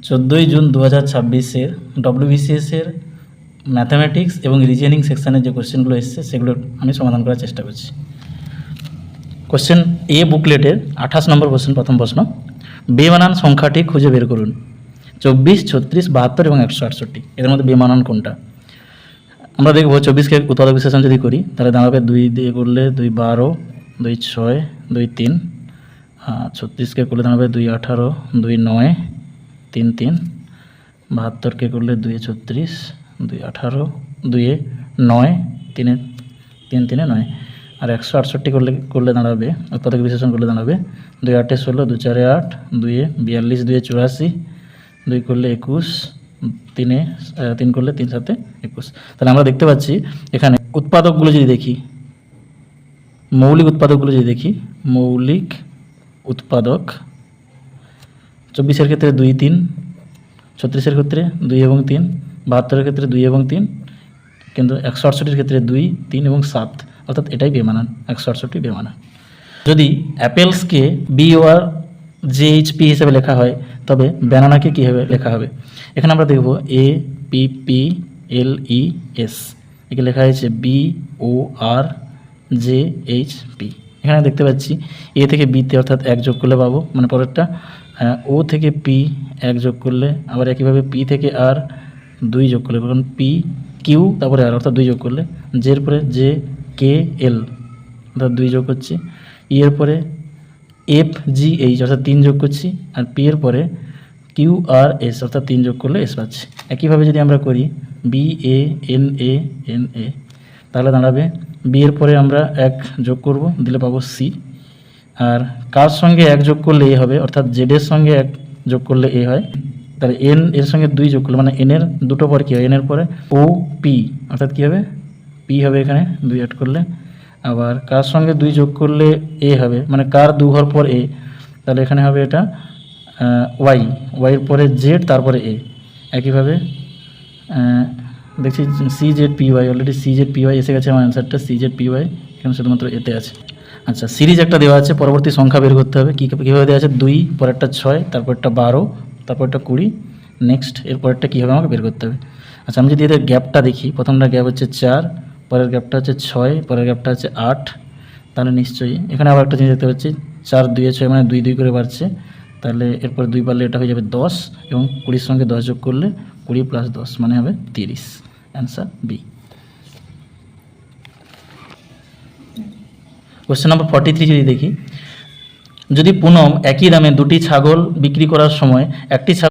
14 June 2026-এর ডব্লিউবিসিএসের mathematics এবং reasoning সেকশানের যে কোশ্চেনগুলো এসছে সেগুলো আমি সমাধান করার চেষ্টা করছি। কোশ্চেন এ বুকলেটের 28 নম্বর কোশ্চেন, প্রথম প্রশ্ন, বেমানান সংখ্যাটি খুঁজে বের করুন। 24, 36, 72 এবং 168, এদের মধ্যে বেমানান কোনটা? আমরা দেখব 24কে উৎপাদক বিশ্লেষণ যদি করি তাহলে দাঁড়াবে 2 দিয়ে করলে 2 12, 2 6, 2 3। 36কে করলে দাঁড়াবে 2 18, 2 9, 3 3। 72কে করলে 2 36, 2 18, 2 9, 3 3 9। আর 168 করলে দাঁড়াবে, উৎপাদক বিশ্লেষণ করলে দাঁড়াবে 2 8 16, 2 4 8, 2 42, 2 84, 2 করলে 21, 3 করলে 3 7 21। তাহলে আমরা দেখতে পাচ্ছি এখানে উৎপাদকগুলো যদি দেখি, মৌলিক উৎপাদকগুলো যদি দেখি, মৌলিক উৎপাদক 24-এর ক্ষেত্রে 2 3, 36-এর ক্ষেত্রে 2 এবং 3, 72-এর ক্ষেত্রে 2 এবং 3, কিন্তু 168-এর ক্ষেত্রে 2 3 এবং 7, অর্থাৎ এটাই বেমানান, 168 বেমানান। যদি অ্যাপেলসকে BORJHP হিসেবে লেখা হয় তবে ব্যানানাকে কীভাবে লেখা হবে? এখানে আমরা দেখব APPLES, একে লেখা হয়েছে BORJHP। এখানে দেখতে পাচ্ছি এ থেকে বিতে অর্থাৎ 1 যোগ করলে পাবো, মানে পরেরটা। ও থেকে পি 1 যোগ করলে, আবার একইভাবে পি থেকে আর 2 যোগ করলে, কারণ পি কিউ তারপরে আর অর্থাৎ 2 যোগ করলে, জের পরে জে কে এল অর্থাৎ 2 যোগ করছি, ই এর পরে FGH অর্থাৎ 3 যোগ করছি, আর পি এর পরে QRS অর্থাৎ 3 যোগ করলে এস পাচ্ছি। একইভাবে যদি আমরা করি BANANA তাহলে দাঁড়াবে বি এর পরে আমরা 1 যোগ করব, দিলে পাবো সি। আর কার সঙ্গে 1 যোগ করলে এ হবে, অর্থাৎ জেডের সঙ্গে 1 যোগ করলে এ হয়। তাহলে এন এর সঙ্গে 2 যোগ করলে, মানে এন এর দুটো পরে কী হয়, এন এর পরে OP অর্থাৎ কী হবে, পি হবে এখানে 2 অ্যাড করলে। আবার কার সঙ্গে 2 যোগ করলে এ হবে, মানে কার 2 ঘর পর এ, তাহলে এখানে হবে এটা ওয়াইয়ের পরে জেড তারপরে এ। একইভাবে দেখছি CZPY, অলরেডি CZPY এসে গেছে আমার অ্যান্সারটা, CZPY এখানে শুধুমাত্র এতে আছে। আচ্ছা, সিরিজ একটা দেওয়া আছে, পরবর্তী সংখ্যা বের করতে হবে। কীভাবে দেওয়া আছে, 2, পরেরটা 6, তারপরটা 12, তারপরটা 20, নেক্সট এর পরেরটা কীভাবে আমাকে বের করতে হবে। আচ্ছা, আমি যদি এদের গ্যাপটা দেখি, প্রথমটা গ্যাপ হচ্ছে 4, পরের গ্যাপটা হচ্ছে 6, পরের গ্যাপটা হচ্ছে 8, তাহলে নিশ্চয়ই এখানে আবার একটা জিনিস দেখতে পাচ্ছি, 4 2 6, মানে 2 2 করে বাড়ছে, তাহলে এরপর 2 বাড়লে এটা হয়ে যাবে 10, এবং 20-র সঙ্গে 10 যোগ করলে 20 + 10 মানে হবে 30। Answer B. কোশ্চেন নম্বর 43 যদি দেখি, যদি পুনম একই দামে 2টি ছাগল বিক্রি করার সময় একটি ছাগল